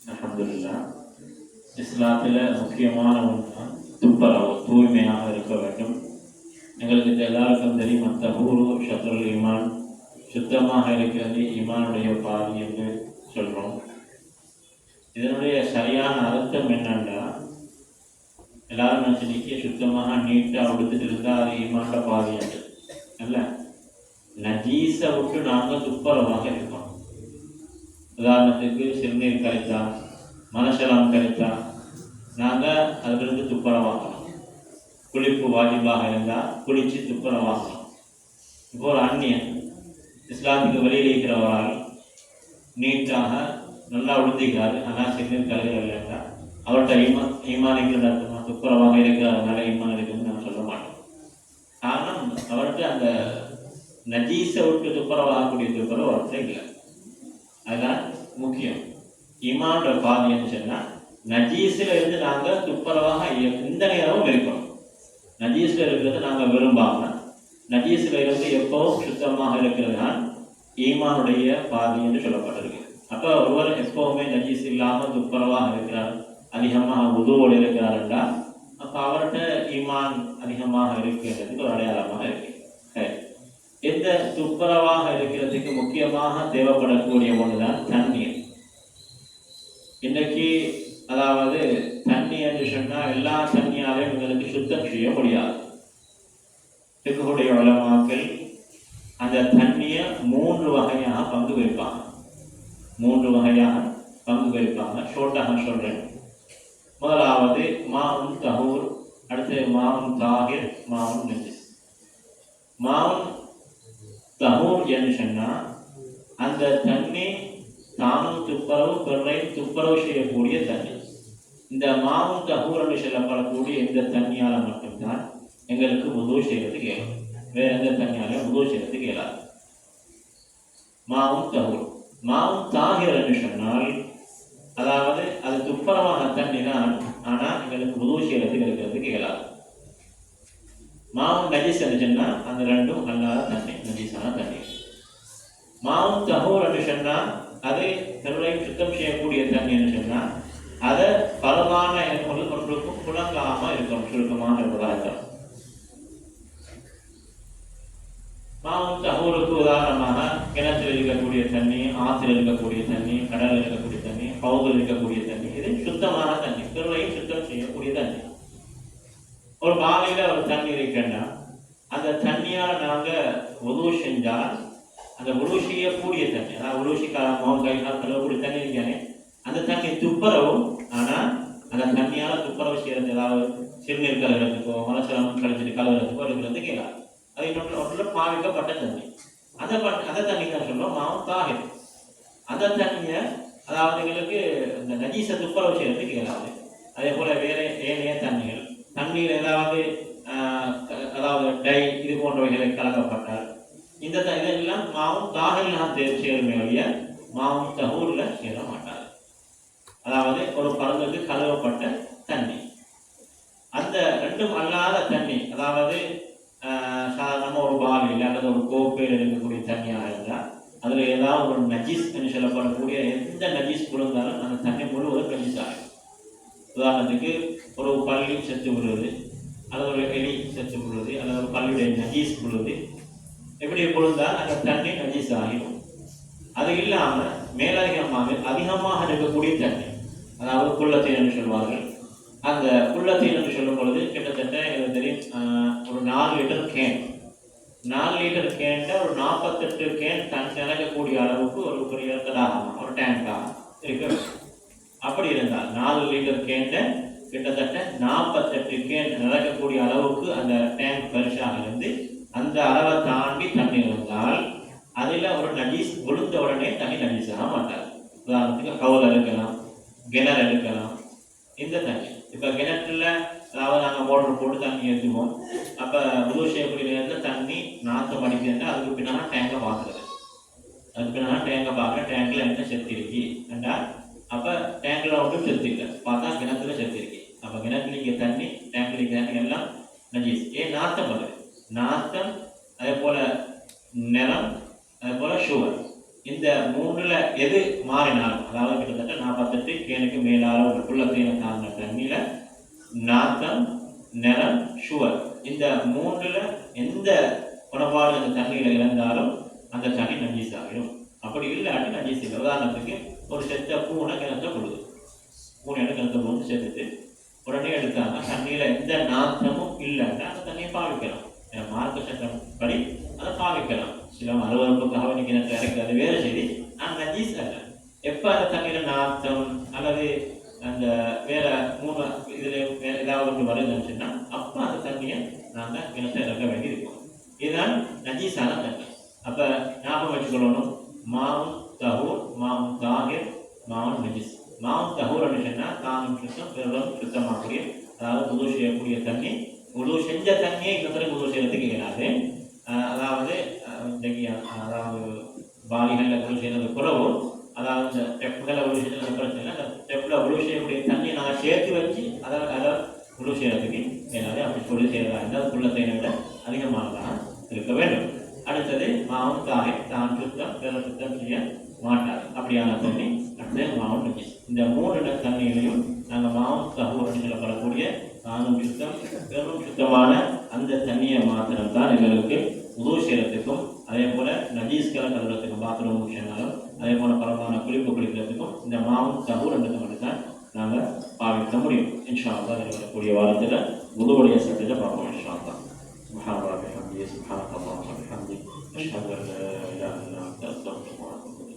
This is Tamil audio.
அல்ஹம்துலில்லாஹ். இஸ்லாத்தில் முக்கியமான ஒன்று துப்புரவு, தூய்மையாக இருக்க வேண்டும். எங்களுக்கு எல்லாருக்கும் தெரியும், அத்தஹூரு ஷத்ருல் ஈமான், சுத்தமாக இருக்கிறது ஈமானுடைய பாதி என்று சொல்கிறோம். இதனுடைய சரியான அர்த்தம் என்னன்னா, எல்லாரும் நினச்சினிக்கு சுத்தமாக நீட்டாக உடுத்துட்டு இருந்தால் அது ஈமான்ட பாதி என்று அல்ல. நஜீஸை விட்டு நாங்கள் துப்புரவாக இருக்கோம். உதாரணத்துக்கு சிறுநீர் கழித்தா, மனசலாம் கழித்தா நாங்கள் அதிலிருந்து துப்புரவாகணும். குளிப்பு வாஜிபாக இருந்தால் குளித்து துப்புரவாகணும். இப்போ ஒரு அந்நியன் இஸ்லாத்துக்கு வெளியில் இருக்கிறவரால் நீட்டாக நல்லா உடுத்திக்கிறாரு, ஆனால் சிறுநீர் கழுகவில்லை என்றால் அவர்கிட்ட ஈமான் இருக்கிறதா, துப்புரவாக இருக்கிறதுனால ஈமான் இருக்குதுன்னு நான் சொல்ல மாட்டோம். காரணம், அவர்கிட்ட அந்த நஜீஸை விட்டு துப்புரவாகக்கூடிய துப்புரவு அவர்கிட்ட இல்லை. அதுதான் முக்கியம். ஈமானோட பாதின்னு சொன்னால் நஜீஸில் இருந்து நாங்கள் துப்புரவாக எந்த நேரமும் இருக்கணும். நஜீஸில் இருக்கிறது நாங்கள் விரும்பாமல் நஜீஸில் இருந்து எப்பவும் சுத்தமாக இருக்கிறது தான் ஈமானுடைய பாதி என்று சொல்லப்பட்டிருக்கு. அப்போ ஒருவர் எப்போவுமே நஜீஸ் இல்லாமல் துப்புரவாக இருக்கிறார், அதிகமாக உதுவோடு இருக்கிறார் என்றால் அப்போ அவர்கிட்ட ஈமான் அதிகமாக இருக்கிறதுக்கு ஒரு அடையாளமாக இருக்கு. எந்த துப்புரவாக இருக்கிறதுக்கு முக்கியமாக தேவைப்படக்கூடிய ஒன்று தான் தண்ணீர். இன்றைக்கு அதாவது தண்ணி என்று சொன்னால் எல்லா தண்ணியாலையும் எங்களுக்கு சுத்தம் செய்ய முடியாது. ஃபிக்ஹுடைய உலமாக்கள் அந்த தண்ணியை 3 வகையாக பங்கு வைப்பாங்க. 3 வகையாக பங்கு வைப்பாங்க. ஷோட்டாக சொல்கிறேன். முதலாவது மாவுன் தஹூர், அடுத்து மாவுன் தாகிர், மாவுன் நஜீஸ். மாவுன் தஹூர் என்று சொன்னால் அந்த தண்ணி தானும் துப்புரவு, பிறரையும் துப்புரவு செய்யக்கூடிய தண்ணி. இந்த மாவும் தஹூர் என்று சொல்லப்படக்கூடிய இந்த தண்ணியால் மட்டும்தான் எங்களுக்கு உதவு செய்யறதுக்கு இயலும். வேற எந்த தண்ணியாலையும் உதவு செய்யறதுக்கு இயலாது. மாவும் தஹூர். மாவும் தாகிர் என்று சொன்னால் அதாவது அது துப்புரவான தண்ணி தான், ஆனால் எங்களுக்கு உதவு செய்யறதுக்கு இருக்கிறதுக்கு இயலாது. மாவும் நஜீஸ் என்று சொன்னால் அந்த ரெண்டும் அல்லாத தண்ணி, நஜீஸான தண்ணி. மாவும் தஹூர் என்று சொன்னால் அது பிறரையும் சுத்தம் செய்யக்கூடிய தண்ணி என்று சொன்னால் அதை பலமான ஒன்றுக்கும் புழங்காமல் இருக்கணும், சுருக்கமாக இருப்பதாக இருக்கணும். மாவும் தஹூருக்கு உதாரணமாக கிணற்றில் இருக்கக்கூடிய தண்ணி, ஆற்றில் இருக்கக்கூடிய தண்ணி, கடலில் இருக்கக்கூடிய தண்ணி, ஹவுதில் இருக்கக்கூடிய தண்ணி, இது சுத்தமான தண்ணி, பிறரையும் சுத்தம் செய்யக்கூடிய தண்ணி. ஒரு பாலையில் ஒரு தண்ணி இருக்குன்னா அந்த தண்ணியால் நாங்கள் உதவு செஞ்சால் அந்த உதவு செய்யக்கூடிய தண்ணி, அதாவது உதவு முகம் கை கால் கழுவக்கூடிய தண்ணி இருக்கானே அந்த தண்ணி துப்புரவும். ஆனால் அந்த தண்ணியால் துப்புரவு செய்யறது, அதாவது சிறுநீர் கழுவுறதுக்கோ மனசலம் கழிச்சிட்டு கழுவுறதுக்கோ இருக்கிறதுக்கு இயலாது. அது இன்னொன்று பாவிக்கப்பட்ட தண்ணி. அந்த தண்ணி தான் சொல்லுவோம் மாவும் தாகிர். அந்த தண்ணியை அதாவது எங்களுக்கு இந்த நஜீஸை துப்புரவு செய்யறதுக்கு இயலாது. அதே போல வேற ஏனைய தண்ணிகள், தண்ணீர் ஏதாவது அதாவது டை இது போன்றவைகளை கலக்கப்பட்டால் இந்த இதெல்லாம் மாவும் தாகில் நாம் சேருமே வழிய மாவும் தஹூரில் சேர மாட்டார். அதாவது ஒரு பருந்துக்கு கழுவப்பட்ட தண்ணி. அந்த ரெண்டும் அல்லாத தண்ணி, அதாவது சாதாரணமாக ஒரு பாலில் அல்லது ஒரு கோப்பையில் இருக்கக்கூடிய தண்ணியாக இருந்தால் அதில் ஏதாவது ஒரு நஜீஸ் என்று சொல்லப்படக்கூடிய எந்த நஜீஸ் விழுந்தாலும் அந்த தண்ணி முழுவதும் நஜீஸ் ஆகும். உதாரணத்துக்கு ஒரு பள்ளி செத்து விடுவது, அல்லது ஒரு எலி செத்து விடுவது, அல்லது ஒரு பள்ளியுடைய நஜீஸ் விடுவது, எப்படி விழுந்தால் அந்த தண்ணி நஜீஸ் ஆகிடும். அது இல்லாமல் அதிகமாக இருக்கக்கூடிய தண்ணி, அதாவது குள்ளத்தீன் என்று சொல்வார்கள். அந்த குள்ளத்தீன் என்று சொல்லும் பொழுது கிட்டத்தட்ட எனக்கு தெரியும் ஒரு 4 லிட்டர் கேன், 4 லிட்டர் கேன்ல ஒரு 48 கேன் நினைக்கக்கூடிய அளவுக்கு ஒரு பெரிய தடாகமாக ஒரு டேங்காக இருக்கு. அப்படி இருந்தால் 4 லிட்டர் கேன்ல கிட்டத்தட்ட 48 கேன் நினைக்கக்கூடிய அளவுக்கு அந்த டேங்க் பெருசாக இருந்து அந்த அளவை தாண்டி தண்ணி இருந்தால் அதில் ஒரு நஜீஸ் விழுந்த உடனே தண்ணி நஜீஸ் ஆக மாட்டார். உதாரணத்துக்கு கவுல் எடுக்கலாம், கிணறு எடுக்கலாம். இந்த தண்ணி இப்போ கிணற்றுல அதாவது நாங்கள் மோட்டர் போட்டு தண்ணி ஏற்றுவோம். அப்போ உதவி செய்யக்கூடிய நேரத்தில் தண்ணி நாற்றம் அடிக்கிறதுனா அதுக்கு பின்னால் டேங்கை பார்க்குறது, அதுக்கு பின்னால் டேங்கை பார்க்குற டேங்கில் என்ன செத்திருக்கு என்றால் அப்போ டேங்கில் ஒன்றும் செத்துக்க பார்த்தா கிணத்துல செத்திருக்கு. அப்போ கிணத்துல இங்கே தண்ணி, டேங்கில் தண்ணி எல்லாம் நஜீஸ். நாற்றம் வருது, நாற்றம், அதே போல் நிறம், அதே போல் சுகர், இந்த மூணுல எது மாறினாலும், அதாவது கிட்டத்தட்ட 48 கேனுக்கு மேலான ஒரு குள்ளத்தேனை தாங்கின தண்ணியில நாத்தம், நிறம், சுவர், இந்த மூன்றுல எந்த குணப்பாடு அந்த தண்ணியில இழந்தாலும் அந்த தண்ணி நஞ்சீஸ் ஆகிடும். அப்படி இல்லாட்டி நஞ்சீஸ் இல்லை. உதாரணத்துக்கு ஒரு செத்த பூனை கிணத்த பொழுது, பூனை கிணத்த பொழுது செத்துட்டு உடனே எடுத்தாங்க, தண்ணியில எந்த நாத்தமும் இல்லைன்னா அந்த தண்ணியை பாவிக்கலாம். மார்க்க சட்டம் படி அதை பாவிக்கலாம். சில அலுவலகத்துக்காக நீங்க கிணத்துல இறக்கிறது வேறு செய்தி, ஆனால் நஞ்சீஸ் அல்ல. எப்போ அந்த தண்ணியில நாத்தம் அல்லது அந்த வேற மூணு இதுல வேற ஏதாவது ஒன்று வருதுன்னு சொன்னா அப்போ அந்த தண்ணியை நாங்கள் கிணத்துல இறக்க வேண்டி இருக்கும். இதுதான் நஜீஸான தண்ணி. அப்ப ஞாபகம் வச்சுக்கொள்ளணும், மாவும் தஹூர், மாவும் தாகிர், மாவும் நஜீஸ். மாவும் தஹூர் அப்படின்னா தானும் சுத்தம், பிறரும் சுத்தமாகக்கூடிய, அதாவது உதவு செய்யக்கூடிய தண்ணி. உதவு செஞ்ச தண்ணியை இன்னொரு உதவு செய்யறதுக்கு இயலாது. அதாவது அதாவது பாலிகளில் உதவு செய்யறது குறவு, அதாவது இந்த டெப்புகளை உதவு செய்யறது பிரச்சனை. அந்த டெப்பில் உதவு செய்யக்கூடிய தண்ணியை நாங்கள் சேர்த்து வச்சு அதை உதவு செய்யறதுக்கு இயலாது. அப்படி சொல்லி செய்யறதா இருந்தால் குள்ளத்தை விட அதிகமானதாக இருக்க வேண்டும். அடுத்தது மாவும் தாகை, தான் சுத்தம் பிற சுத்தம் செய்ய மாட்டார், அப்படியான தண்ணி. அடுத்தது மாவும் நஜீஸ். இந்த மூணு தண்ணியிலையும் நாங்கள் மாவும் தஹூர் சொல்லப்படக்கூடிய தானும் சுத்தம் பிறரும் சுத்தமான அந்த தண்ணியை மாத்திரம் தான் எங்களுக்கு உதவு செய்யறதுக்கும், அதே போல நஜீஸ்களை கழுவுறதுக்கும், பாத்ரூம் விஷயங்களும் அதே போல பரவான குளிப்பு குளிக்கிறதுக்கும் இந்த மாவும் தஹூர் என்றது மட்டும்தான் நாங்கள் பாவிக்க முடியும். இன்ஷா அல்லாஹ் வரக்கூடிய வாரத்தில் உதவுடைய சட்டத்தை பார்ப்போம். இன்ஷா அல்லாஹ். سبحان ربك وبحمده سبحانك اللهم وبحمدك أشهد أن لا إله إلا أنت أستغفرك وأتوب إليك.